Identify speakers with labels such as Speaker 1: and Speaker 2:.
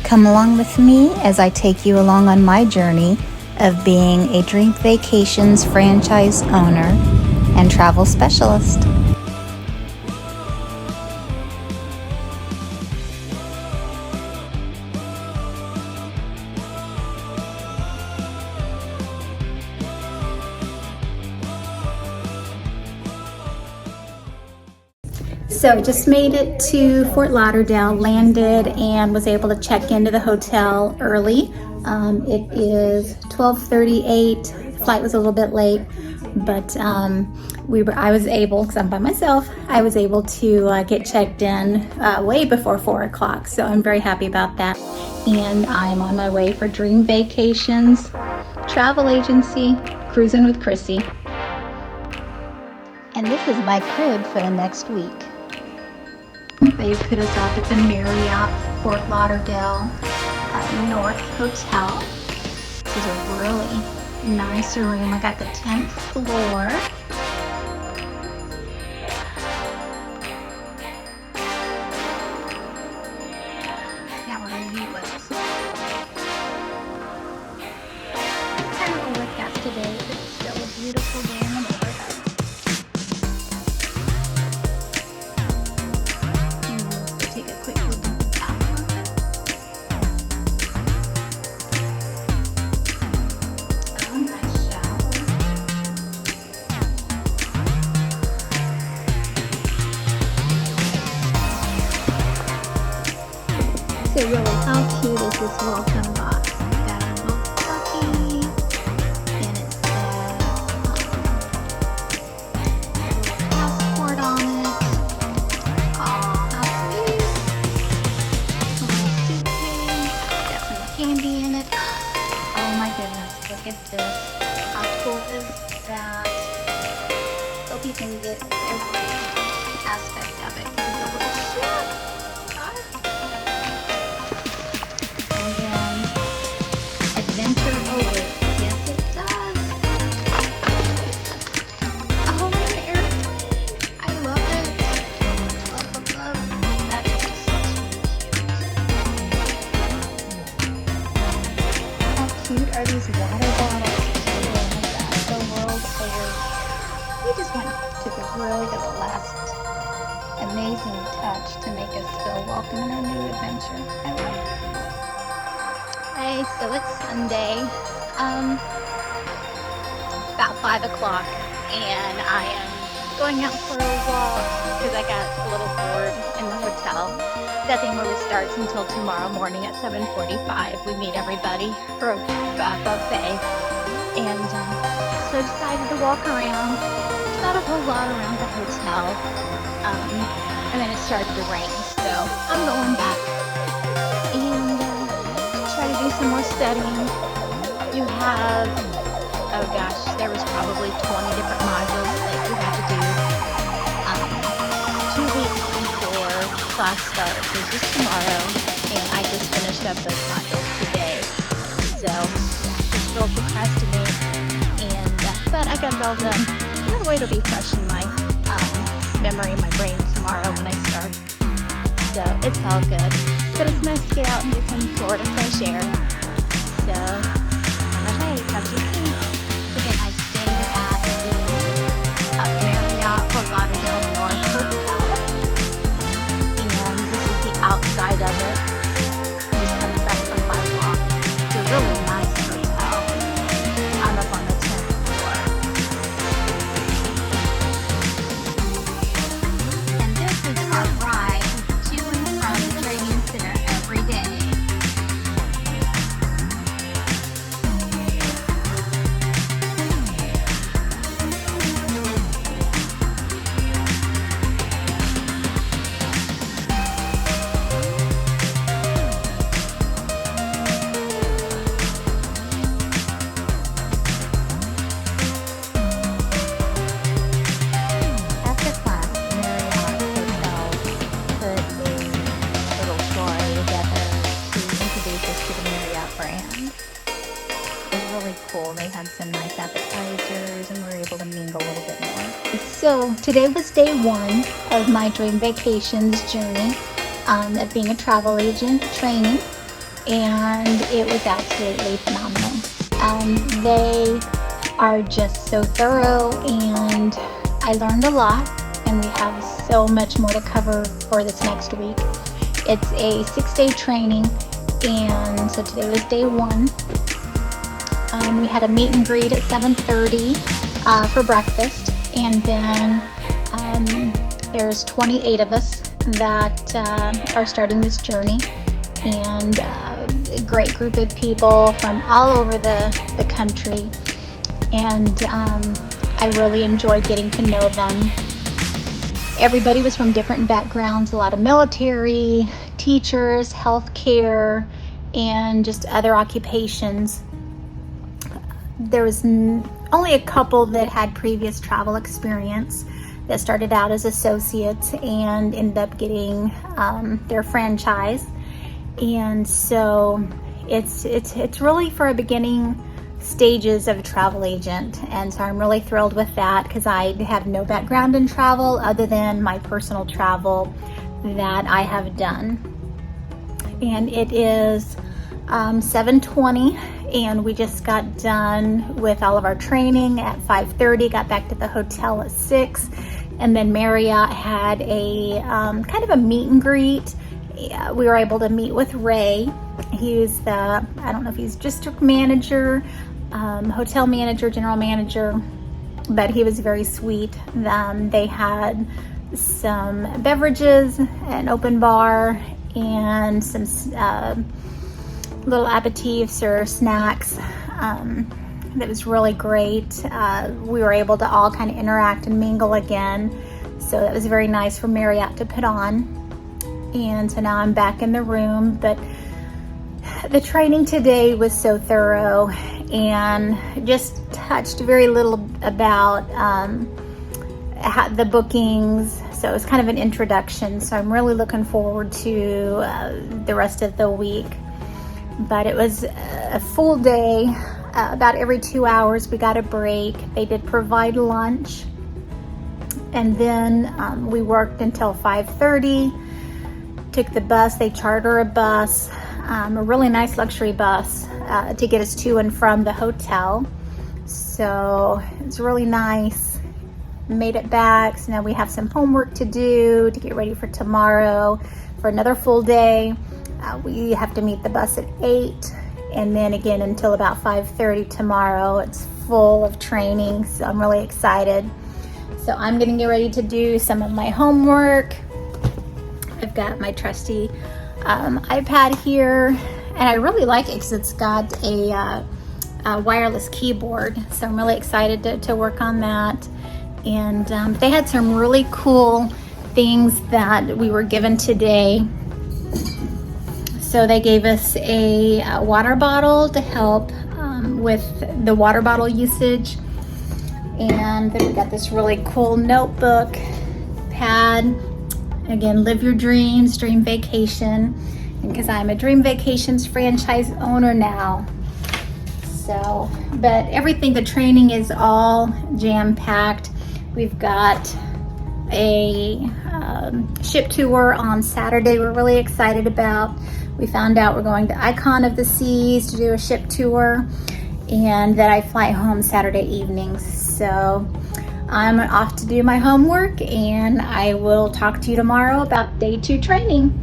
Speaker 1: Come along with me as I take you along on my journey of being a Dream Vacations franchise owner and travel specialist. So just made it to Fort Lauderdale, landed, and was able to check into the hotel early. It is 12:38. Flight was a little bit late, but I was able, because I'm by myself, I was able to get checked in way before 4 o'clock. So I'm very happy about that. And I'm on my way for Dream Vacations travel agency, Cruis'n with Chrissy. And this is my crib for the next week. They put us up at the Marriott Fort Lauderdale North Hotel. This is a really nice room. I got the 10th floor. Yeah, we're in the US. Kind of overcast today, but it's still a beautiful day in the neighborhood. So really, how cute is this welcome box? It's got a little puppy, and it says a little passport on it. Aw, how sweet. A little suitcase. Got some candy in it. Oh my goodness, look at this. How cool is that? Hope you can get every aspect of it. It's a little ship. Adventure over. Yes, it does. Oh, an airplane. I love it. Love. That is just so cute. How cute are these water bottles? Oh my God, the world's over. We just took a really good last amazing touch to make us feel welcome in our new adventure. I love it. Hey, so it's Sunday, about 5 o'clock, and I am going out for a walk because I got a little bored in the hotel. Nothing really starts until tomorrow morning at 7:45. We meet everybody for a buffet, and so decided to walk around. Not a whole lot around the hotel, and then it started to rain, so I'm going back and try to do some more studying. You have, oh gosh, there was probably 20 different modules that you have to do 2 weeks before class starts, which is tomorrow, and I just finished up those modules today. So just still procrastinate, and but I got it all done. That way it'll be fresh in my memory, my brain tomorrow when I start. So it's all good. But it's nice to get out and do some Florida fresh air. So, hey, talk to you soon. Again, I stayed at the Marriott Fort Lauderdale North Hotel. And this is the outside of it. I'm just coming back from my walk. It's a really nice hotel. I'm up on the 10th floor. And this is our ride to and from the training center every day. After class, Marriott Hotel put a little story together to introduce us to the Marriott brand. It was really cool. They had some nice appetizers, and we were able to mingle a little bit more. So today was day 1 of my Dream Vacations journey of being a travel agent training. and it was absolutely phenomenal. They are just so thorough, and I learned a lot, and we have so much more to cover for this next week. It's a 6-day training, and so today was day 1. We had a meet and greet at 7:30 for breakfast, and then there's 28 of us that are starting this journey, and a great group of people from all over the country, and I really enjoyed getting to know them. Everybody was from different backgrounds, a lot of military, teachers, healthcare, and just other occupations. There was only a couple that had previous travel experience that started out as associates and ended up getting their franchise. And so it's really for a beginning stages of a travel agent, and so I'm really thrilled with that because I have no background in travel other than my personal travel that I have done. And it is 7:20, and we just got done with all of our training at 5:30, got back to the hotel at 6, and then Marriott had a kind of a meet and greet. We were able to meet with Ray. He's the, I don't know if he's district manager, hotel manager, general manager, but he was very sweet. They had some beverages, an open bar, and some little aperitifs or snacks. That was really great. We were able to all kind of interact and mingle again, so that was very nice for Marriott to put on. And so now I'm back in the room, but the training today was so thorough and just touched very little about the bookings. So it was kind of an introduction. So I'm really looking forward to the rest of the week. But it was a full day. About every 2 hours we got a break. They did provide lunch. And then we worked until 5:30. Took the bus. They charter a bus, a really nice luxury bus to get us to and from the hotel. So it's really nice. Made it back. So now we have some homework to do to get ready for tomorrow for another full day. We have to meet the bus at 8, and then again until about 5:30 tomorrow. It's full of training, so I'm really excited. So I'm gonna get ready to do some of my homework. I've got my trusty iPad here, and I really like it because it's got a wireless keyboard. So I'm really excited to work on that. And they had some really cool things that we were given today. So they gave us a water bottle to help with the water bottle usage. And then we got this really cool notebook, pad. Again, live your dreams, dream vacation. And because I'm a Dream Vacations franchise owner now. So, but everything, the training is all jam-packed. We've got a ship tour on Saturday we're really excited about. We found out we're going to Icon of the Seas to do a ship tour, and that I fly home Saturday evenings. So I'm off to do my homework, and I will talk to you tomorrow about day 2 training.